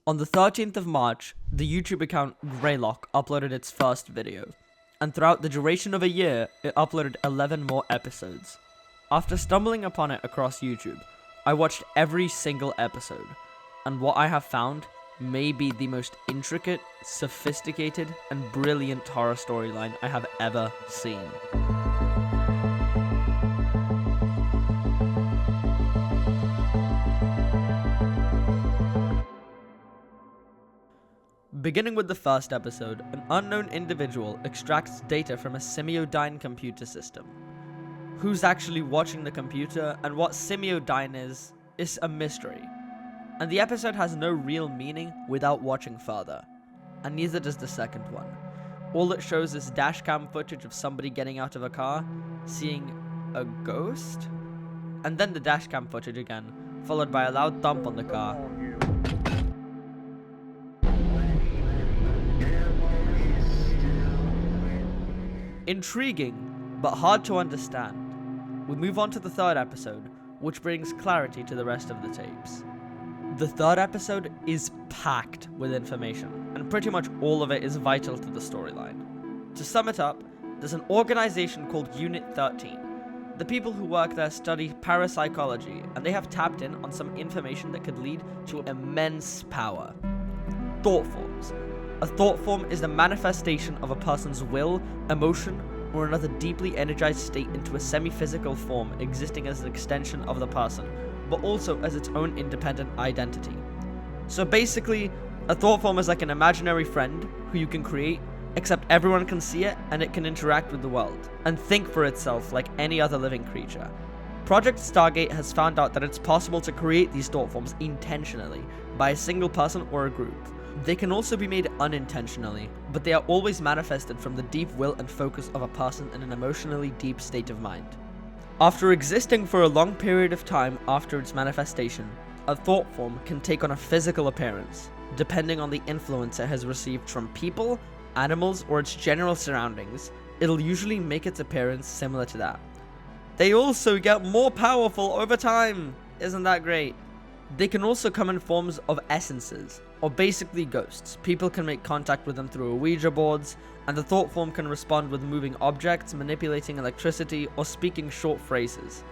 On the 13th of March, the YouTube account Greylock uploaded its first video, and throughout the duration of a year, it uploaded 11 more episodes. After stumbling upon it across YouTube, I watched every single episode, and what I have found may be the most intricate, sophisticated, and brilliant horror storyline I have ever seen. Beginning with the first episode, an unknown individual extracts data from a Semiodyne computer system. Who's actually watching the computer and what Semiodyne is a mystery. And the episode has no real meaning without watching further. And neither does the second one. All it shows is dashcam footage of somebody getting out of a car, seeing a ghost, and then the dashcam footage again, followed by a loud thump on the car. Intriguing, but hard to understand. We move on to the third episode, which brings clarity to the rest of the tapes. The third episode is packed with information, and pretty much all of it is vital to the storyline. To sum it up, there's an organization called Unit 13. The people who work there study parapsychology, and they have tapped in on some information that could lead to immense power. Thought forms. A thought form is the manifestation of a person's will, emotion, or another deeply energized state into a semi-physical form existing as an extension of the person, but also as its own independent identity. So basically, a thought form is like an imaginary friend who you can create, except everyone can see it and it can interact with the world, and think for itself like any other living creature. Project Stargate has found out that it's possible to create these thought forms intentionally, by a single person or a group. They can also be made unintentionally, but they are always manifested from the deep will and focus of a person in an emotionally deep state of mind. After existing for a long period of time after its manifestation, a thought form can take on a physical appearance, depending on the influence it has received from people, animals, or its general surroundings. It'll usually make its appearance similar to that. They also get more powerful over time! Isn't that great? They can also come in forms of essences, or basically ghosts. People can make contact with them through Ouija boards, and the thought form can respond with moving objects, manipulating electricity, or speaking short phrases.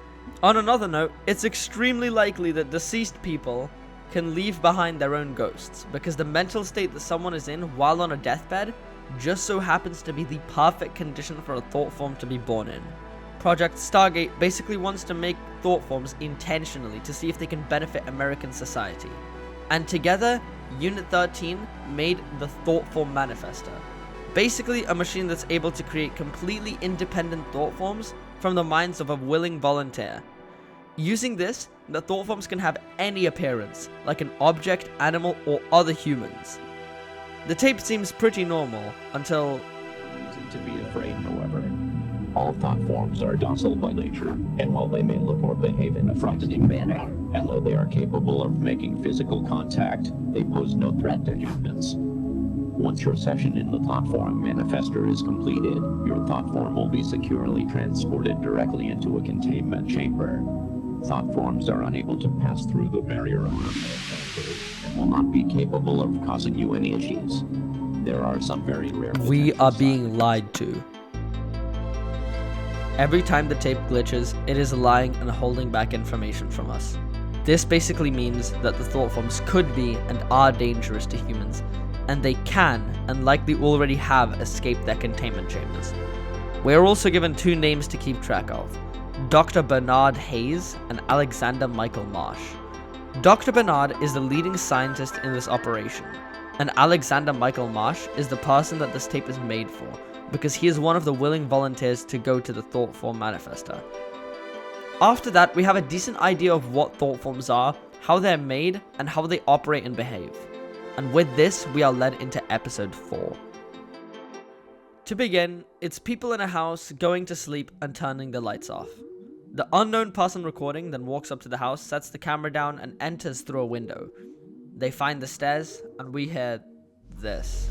On another note, it's extremely likely that deceased people can leave behind their own ghosts, because the mental state that someone is in while on a deathbed just so happens to be the perfect condition for a thought form to be born in. Project Stargate basically wants to make thought forms intentionally to see if they can benefit American society. And together, Unit 13 made the Thought Form Manifester. Basically a machine that's able to create completely independent thought forms from the minds of a willing volunteer. Using this, the thought forms can have any appearance, like an object, animal, or other humans. The tape seems pretty normal, until... Reason to be afraid, however. All thought forms are docile by nature, and while they may look or behave in a frightening manner, and though they are capable of making physical contact, they pose no threat to humans. Once your session in the thought form manifester is completed, your thought form will be securely transported directly into a containment chamber. Thought forms are unable to pass through the barrier of manifestors and will not be capable of causing you any issues. There are some very rare... We are being lied to. Every time the tape glitches, it is lying and holding back information from us. This basically means that the thought forms could be and are dangerous to humans, and they can, and likely already have, escaped their containment chambers. We are also given two names to keep track of: Dr. Bernard Hayes and Alexander Michael Marsh. Dr. Bernard is the leading scientist in this operation, and Alexander Michael Marsh is the person that this tape is made for, because he is one of the willing volunteers to go to the Thought Form Manifester. After that, we have a decent idea of what thought forms are, how they're made, and how they operate and behave. And with this, we are led into episode 4. To begin, it's people in a house going to sleep and turning the lights off. The unknown person recording then walks up to the house, sets the camera down, and enters through a window. They find the stairs, and we hear this.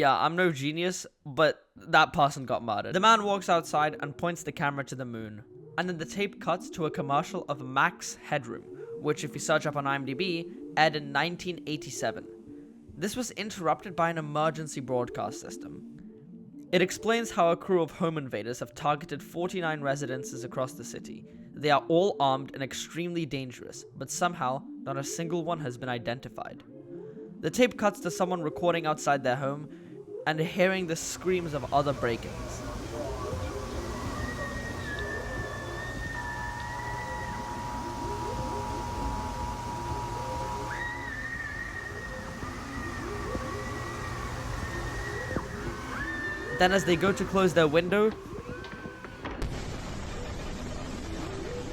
yeah, I'm no genius, but that person got murdered. The man walks outside and points the camera to the moon. And then the tape cuts to a commercial of Max Headroom, which if you search up on IMDb, aired in 1987. This was interrupted by an emergency broadcast system. It explains how a crew of home invaders have targeted 49 residences across the city. They are all armed and extremely dangerous, but somehow, not a single one has been identified. The tape cuts to someone recording outside their home and hearing the screams of other break-ins. Then as they go to close their window,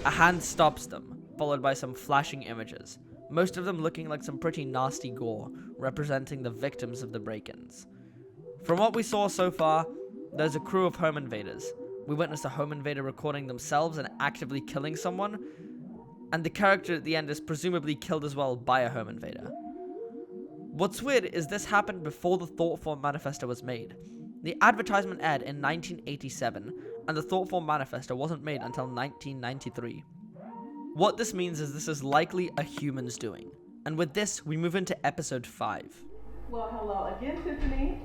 a hand stops them, followed by some flashing images, most of them looking like some pretty nasty gore, representing the victims of the break-ins. From what we saw so far, there's a crew of home invaders. We witnessed a home invader recording themselves and actively killing someone, and the character at the end is presumably killed as well by a home invader. What's weird is this happened before the Thoughtform Manifesto was made. The advertisement aired in 1987, and the Thoughtform Manifesto wasn't made until 1993. What this means is this is likely a human's doing. And with this, we move into episode 5. Well, hello again, Tiffany.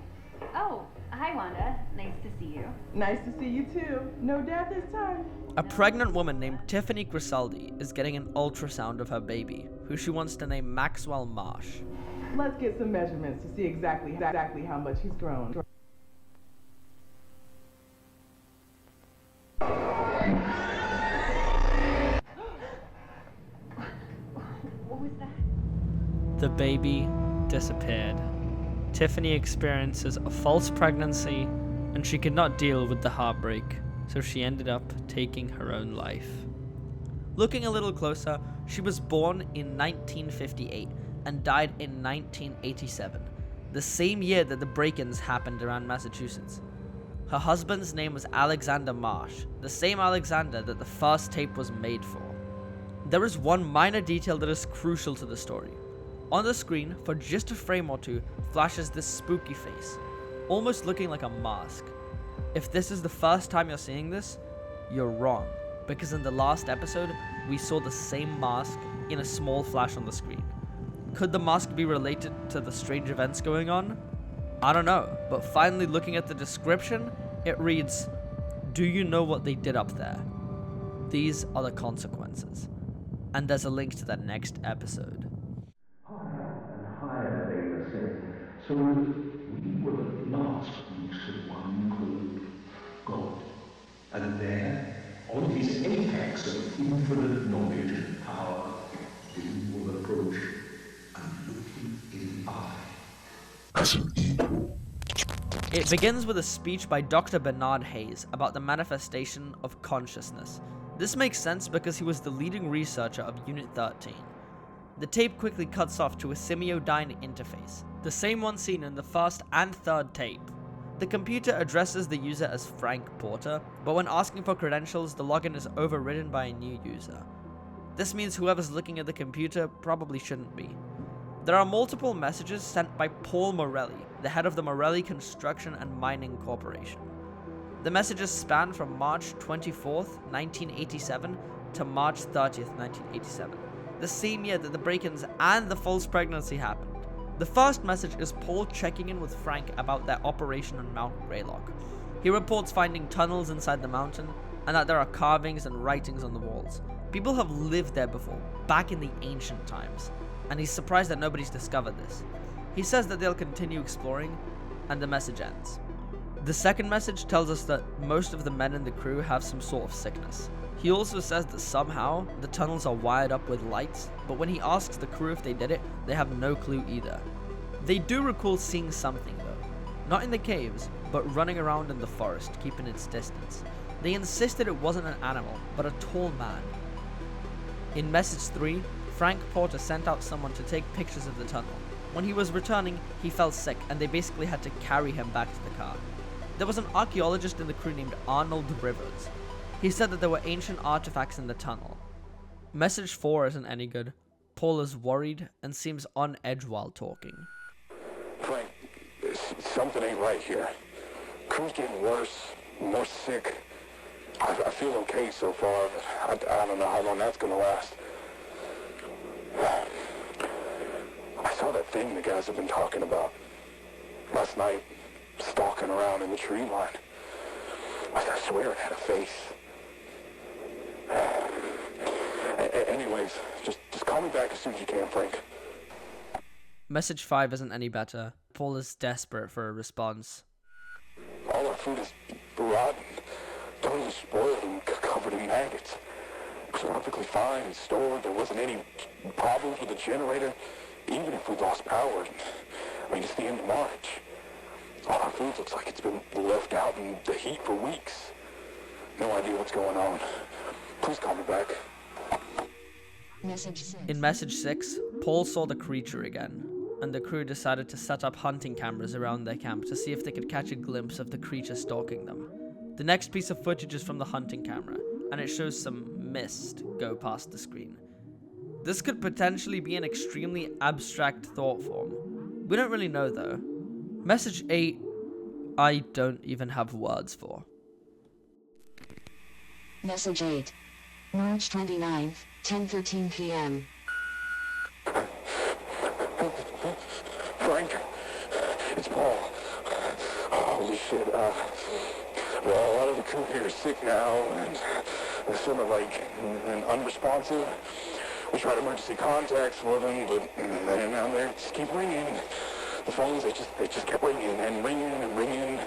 Oh, hi Wanda. Nice to see you. Nice to see you too. No dad this time. A pregnant woman named Tiffany Grisaldi is getting an ultrasound of her baby, who she wants to name Maxwell Marsh. Let's get some measurements to see exactly how much he's grown. What was that? The baby disappeared. Tiffany experiences a false pregnancy, and she could not deal with the heartbreak, so she ended up taking her own life. Looking a little closer, she was born in 1958 and died in 1987, the same year that the break-ins happened around Massachusetts. Her husband's name was Alexander Marsh, the same Alexander that the first tape was made for. There is one minor detail that is crucial to the story. On the screen, for just a frame or two, flashes this spooky face, almost looking like a mask. If this is the first time you're seeing this, you're wrong, because in the last episode, we saw the same mask in a small flash on the screen. Could the mask be related to the strange events going on? I don't know, but finally looking at the description, it reads, "Do you know what they did up there? These are the consequences." And there's a link to that next episode. Higher and higher they ascended, so that we were at last reached the one called God. And there, on his apex of infinite knowledge and power, we will approach and look him in the eye as an equal. It begins with a speech by Dr. Bernard Hayes about the manifestation of consciousness. This makes sense because he was the leading researcher of Unit 13. The tape quickly cuts off to a Semiodyne interface, the same one seen in the first and third tape. The computer addresses the user as Frank Porter, but when asking for credentials, the login is overridden by a new user. This means whoever's looking at the computer probably shouldn't be. There are multiple messages sent by Paul Morelli, the head of the Morelli Construction and Mining Corporation. The messages span from March 24th, 1987 to March 30th, 1987, the same year that the break-ins and the false pregnancy happened. The first message is Paul checking in with Frank about their operation on Mount Greylock. He reports finding tunnels inside the mountain and that there are carvings and writings on the walls. People have lived there before, back in the ancient times, and he's surprised that nobody's discovered this. He says that they'll continue exploring, and the message ends. The second message tells us that most of the men in the crew have some sort of sickness. He also says that somehow the tunnels are wired up with lights, but when he asks the crew if they did it, they have no clue either. They do recall seeing something though, not in the caves, but running around in the forest, keeping its distance. They insisted it wasn't an animal, but a tall man. In message 3, Frank Porter sent out someone to take pictures of the tunnel. When he was returning, he fell sick and they basically had to carry him back to the car. There was an archaeologist in the crew named Arnold Rivers. He said that there were ancient artifacts in the tunnel. Message 4 isn't any good. Paul is worried and seems on edge while talking. Frank, Something ain't right here. Crew's getting worse, more sick. I feel okay so far, but I don't know how long that's gonna last. I saw that thing the guys have been talking about last night, stalking around in the tree line. I swear it had a face. Anyways, just call me back as soon as you can, Frank. Message 5 isn't any better. Paul is desperate for a response. All our food is rotten, totally spoiled and covered in maggots. It was perfectly fine and stored. There wasn't any problems with the generator, even if we lost power. I mean, it's the end of March. All our food looks like it's been left out in the heat for weeks. No idea what's going on. Please call me back. In message 6, Paul saw the creature again, and the crew decided to set up hunting cameras around their camp to see if they could catch a glimpse of the creature stalking them. The next piece of footage is from the hunting camera, and it shows some mist go past the screen. This could potentially be an extremely abstract thought form. We don't really know though. Message 8, I don't even have words for. Message 8. March 29th, 10:13 p.m. Frank, it's Paul. Holy shit, well, a lot of the crew here is sick now, and they're sort of like unresponsive. We tried emergency contacts for them, but they just keep ringing. The phones, they just kept ringing and ringing and ringing.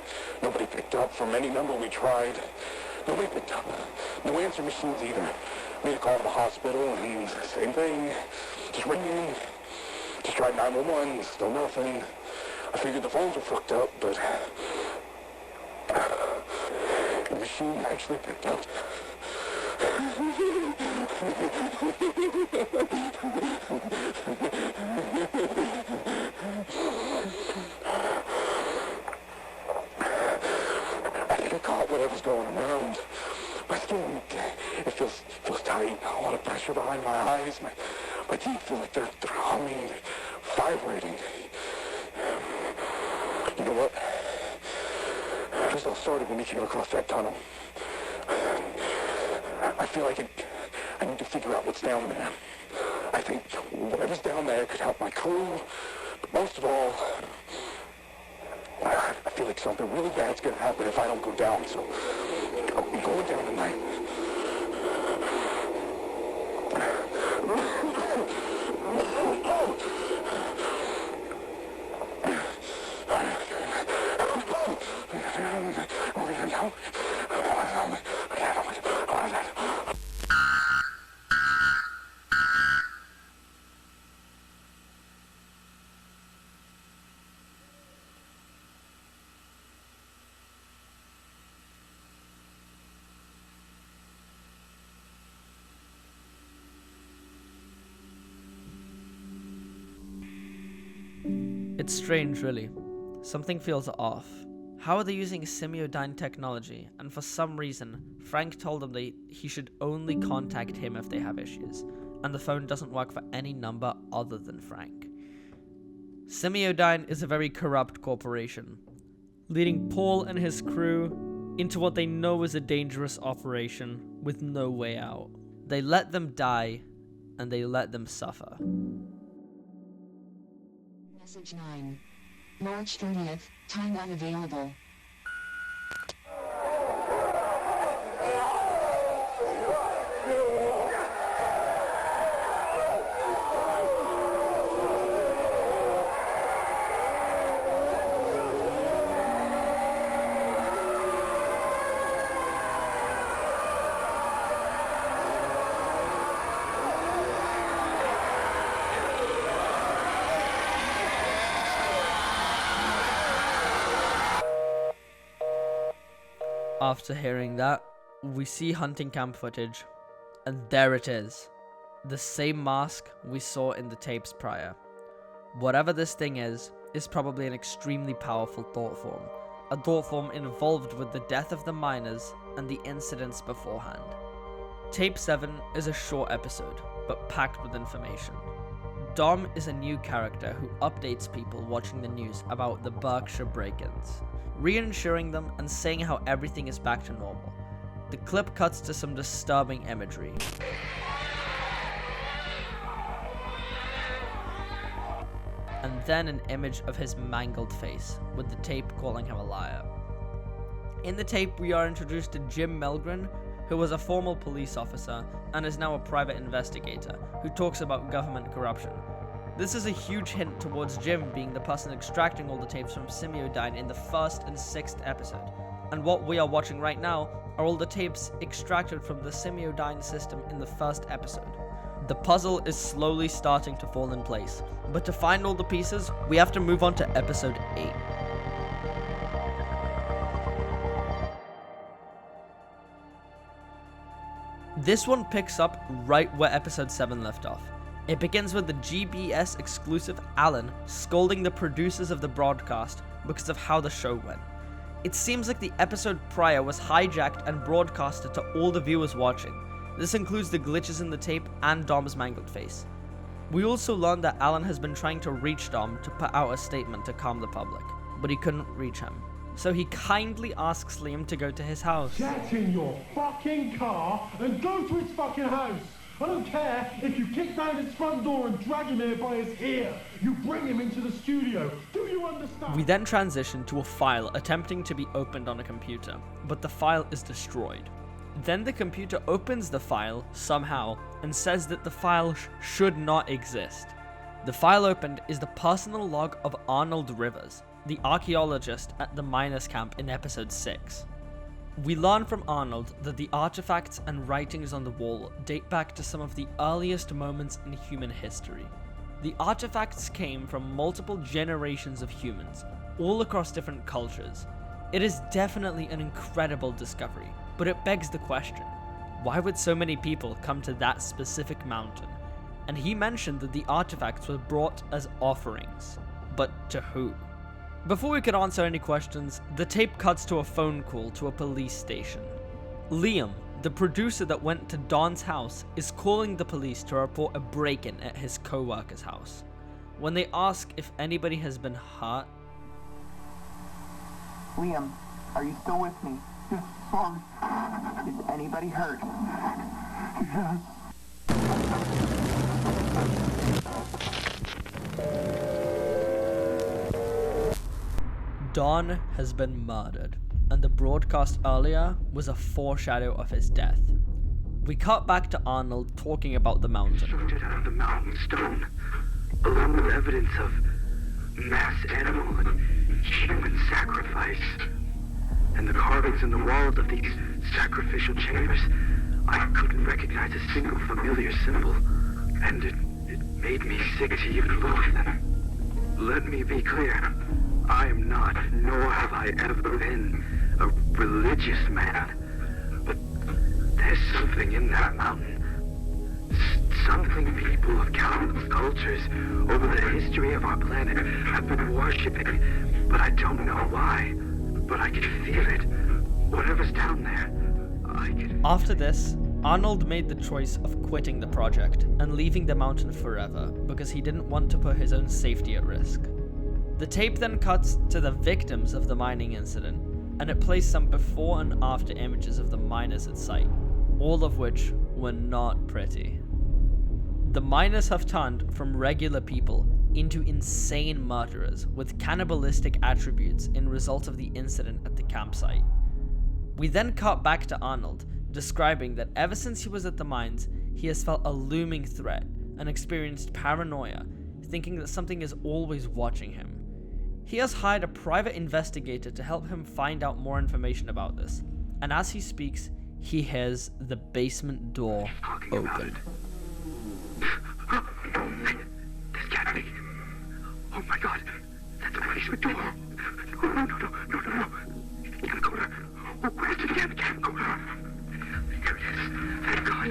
Nobody picked up from any number we tried. Nobody picked up. No answer machines either. Made a call to the hospital, and same thing. Just ringing. Just tried 911, still nothing. I figured the phones were fucked up, but the machine actually picked up. I think I caught whatever's going around. My skin, it feels tight. A lot of pressure behind my eyes. My teeth feel like they're humming, vibrating. You know what? This all started when we came across that tunnel. I feel like I need to figure out what's down there. I think whatever's down there could help my crew. But most of all, I feel like something really bad's gonna happen if I don't go down. So I'm going down tonight. It's strange, really. Something feels off. How are they using semiodyne technology? And for some reason, Frank told them he should only contact him if they have issues, and the phone doesn't work for any number other than Frank. Semiodyne is a very corrupt corporation, leading Paul and his crew into what they know is a dangerous operation with no way out. They let them die, and they let them suffer. Message 9. March 30th, time unavailable. After hearing that, we see hunting camp footage, and there it is. The same mask we saw in the tapes prior. Whatever this thing is probably an extremely powerful thought form. A thought form involved with the death of the miners and the incidents beforehand. Tape 7 is a short episode, but packed with information. Dom is a new character who updates people watching the news about the Berkshire break-ins, reassuring them and saying how everything is back to normal. The clip cuts to some disturbing imagery. And then an image of his mangled face, with the tape calling him a liar. In the tape, we are introduced to Jim Milgren, who was a former police officer and is now a private investigator, who talks about government corruption. This is a huge hint towards Jim being the person extracting all the tapes from Semiodyne in the 1st and 6th episode. And what we are watching right now are all the tapes extracted from the Semiodyne system in the 1st episode. The puzzle is slowly starting to fall in place, but to find all the pieces, we have to move on to episode 8. This one picks up right where episode 7 left off. It begins with the GBS exclusive Alan scolding the producers of the broadcast because of how the show went. It seems like the episode prior was hijacked and broadcasted to all the viewers watching. This includes the glitches in the tape and Dom's mangled face. We also learned that Alan has been trying to reach Dom to put out a statement to calm the public, but he couldn't reach him. So he kindly asks Liam to go to his house. Get in your fucking car and go to his fucking house. I don't care if you kick down his front door and drag him here by his ear. You bring him into the studio. Do you understand? We then transition to a file attempting to be opened on a computer, but the file is destroyed. Then the computer opens the file somehow and says that the file should not exist. The file opened is the personal log of Arnold Rivers, the archaeologist at the miners' camp in episode 6. We learn from Arnold that the artifacts and writings on the wall date back to some of the earliest moments in human history. The artifacts came from multiple generations of humans, all across different cultures. It is definitely an incredible discovery, but it begs the question, why would so many people come to that specific mountain? And he mentioned that the artifacts were brought as offerings, but to who? Before we could answer any questions, the tape cuts to a phone call to a police station. Liam, the producer that went to Don's house, is calling the police to report a break-in at his co-worker's house. When they ask if anybody has been hurt, Liam, are you still with me? Yes, sorry. Is anybody hurt? Yes. Don has been murdered, and the broadcast earlier was a foreshadow of his death. We cut back to Arnold talking about the mountain. Constructed out of the mountain stone, along with evidence of mass animal and human sacrifice. And the carvings in the walls of these sacrificial chambers, I couldn't recognize a single familiar symbol, and it made me sick to even look at them. Let me be clear. I am not, nor have I ever been, a religious man. But there's something in that mountain. Something people of countless cultures over the history of our planet have been worshipping, but I don't know why. But I can feel it. Whatever's down there, I can... After this, Arnold made the choice of quitting the project and leaving the mountain forever because he didn't want to put his own safety at risk. The tape then cuts to the victims of the mining incident, and it plays some before and after images of the miners at site, all of which were not pretty. The miners have turned from regular people into insane murderers with cannibalistic attributes in result of the incident at the campsite. We then cut back to Arnold, describing that ever since he was at the mines, he has felt a looming threat and experienced paranoia, thinking that something is always watching him. He has hired a private investigator to help him find out more information about this, and as he speaks, he hears the basement door open. This can't be. Oh my god, that's a basement door. No. Camcorder. Oh, where's the damn camcorder? Here it is. Thank God.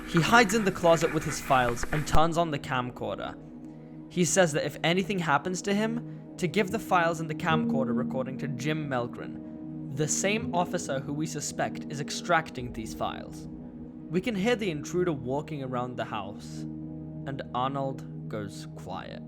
He hides in the closet with his files and turns on the camcorder. He says that if anything happens to him, to give the files and the camcorder recording to Jim Milgren, the same officer who we suspect is extracting these files. We can hear the intruder walking around the house, and Arnold goes quiet.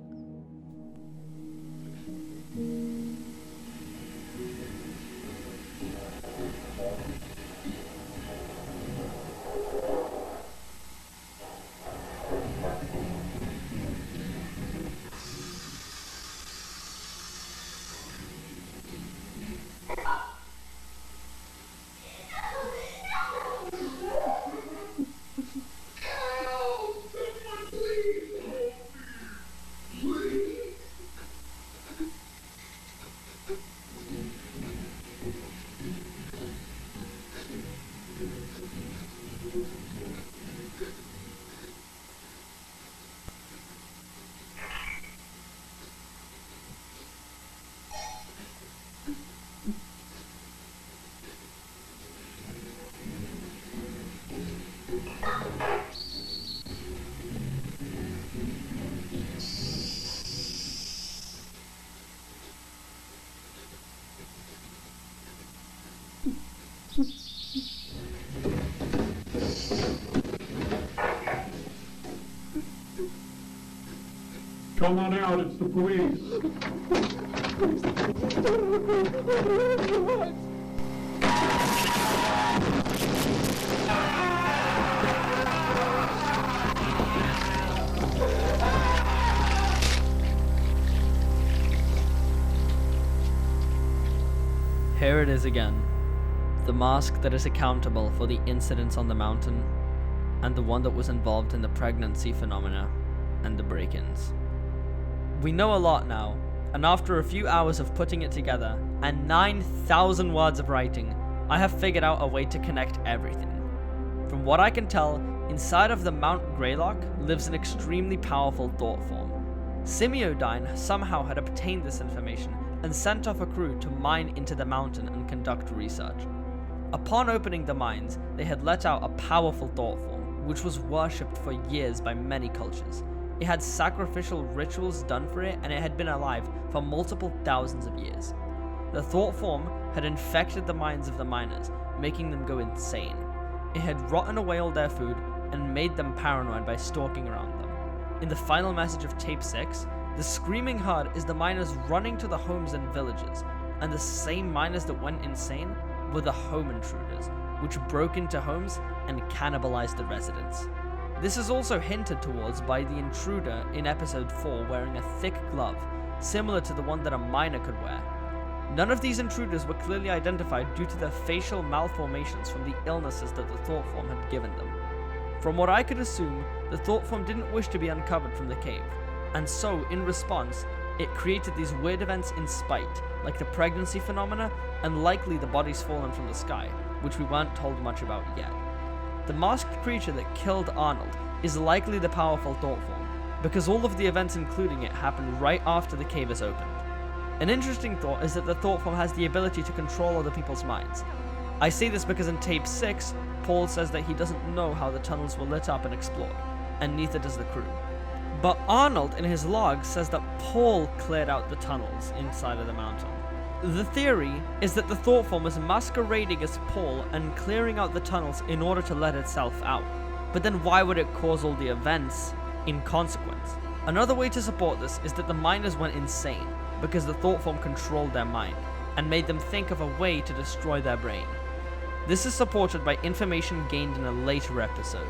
Come on out, it's the police. Here it is again. The mask that is accountable for the incidents on the mountain, and the one that was involved in the pregnancy phenomena and the break-ins. We know a lot now, and after a few hours of putting it together and 9,000 words of writing, I have figured out a way to connect everything. From what I can tell, inside of the Mount Greylock lives an extremely powerful thought form. Semiodyne somehow had obtained this information and sent off a crew to mine into the mountain and conduct research. Upon opening the mines, they had let out a powerful thought form, which was worshipped for years by many cultures. It had sacrificial rituals done for it, and it had been alive for multiple thousands of years. The thought form had infected the minds of the miners, making them go insane. It had rotten away all their food and made them paranoid by stalking around them. In the final message of Tape 6, the screaming herd is the miners running to the homes and villages, and the same miners that went insane were the home intruders, which broke into homes and cannibalized the residents. This is also hinted towards by the intruder in episode 4 wearing a thick glove, similar to the one that a miner could wear. None of these intruders were clearly identified due to their facial malformations from the illnesses that the thought form had given them. From what I could assume, the thought form didn't wish to be uncovered from the cave, and so, in response, it created these weird events in spite, like the pregnancy phenomena and likely the bodies fallen from the sky, which we weren't told much about yet. The masked creature that killed Arnold is likely the powerful thought form, because all of the events including it happened right after the cave is opened. An interesting thought is that the thought form has the ability to control other people's minds. I say this because in Tape 6, Paul says that he doesn't know how the tunnels were lit up and explored, and neither does the crew. But Arnold in his log says that Paul cleared out the tunnels inside of the mountain. The theory is that the thought form is masquerading as Paul and clearing out the tunnels in order to let itself out. But then why would it cause all the events in consequence? Another way to support this is that the miners went insane because the thought form controlled their mind and made them think of a way to destroy their brain. This is supported by information gained in a later episode.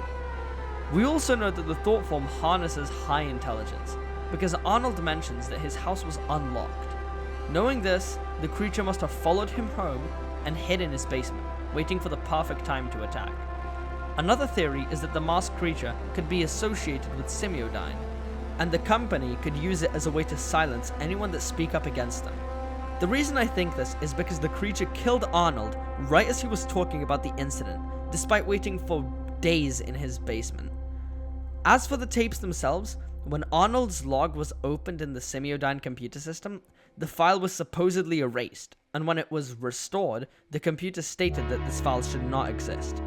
We also know that the thought form harnesses high intelligence, because Arnold mentions that his house was unlocked. Knowing this, the creature must have followed him home and hid in his basement, waiting for the perfect time to attack. Another theory is that the masked creature could be associated with Semiodyne, and the company could use it as a way to silence anyone that speak up against them. The reason I think this is because the creature killed Arnold right as he was talking about the incident, despite waiting for days in his basement. As for the tapes themselves, when Arnold's log was opened in the Semiodyne computer system, the file was supposedly erased, and when it was restored, the computer stated that this file should not exist.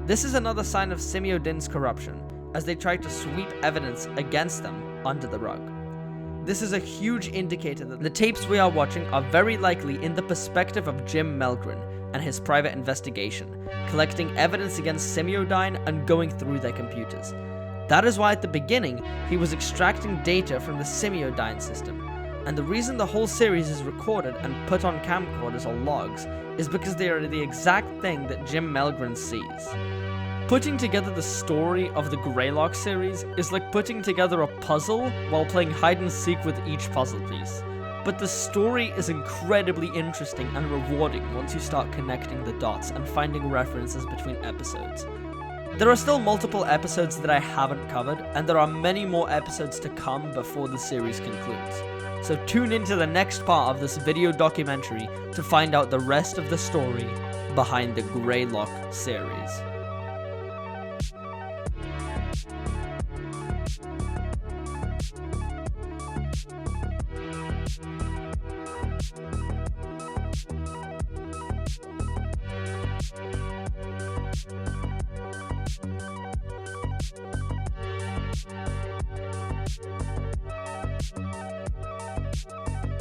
This is another sign of Semiodyne's corruption, as they tried to sweep evidence against them under the rug. This is a huge indicator that the tapes we are watching are very likely in the perspective of Jim Melgren, and his private investigation, collecting evidence against Semiodyne and going through their computers. That is why at the beginning, he was extracting data from the Semiodyne system, and the reason the whole series is recorded and put on camcorders or logs is because they are the exact thing that Jim Melgren sees. Putting together the story of the Greylock series is like putting together a puzzle while playing hide and seek with each puzzle piece. But the story is incredibly interesting and rewarding once you start connecting the dots and finding references between episodes. There are still multiple episodes that I haven't covered, and there are many more episodes to come before the series concludes. So tune into the next part of this video documentary to find out the rest of the story behind the Greylock series.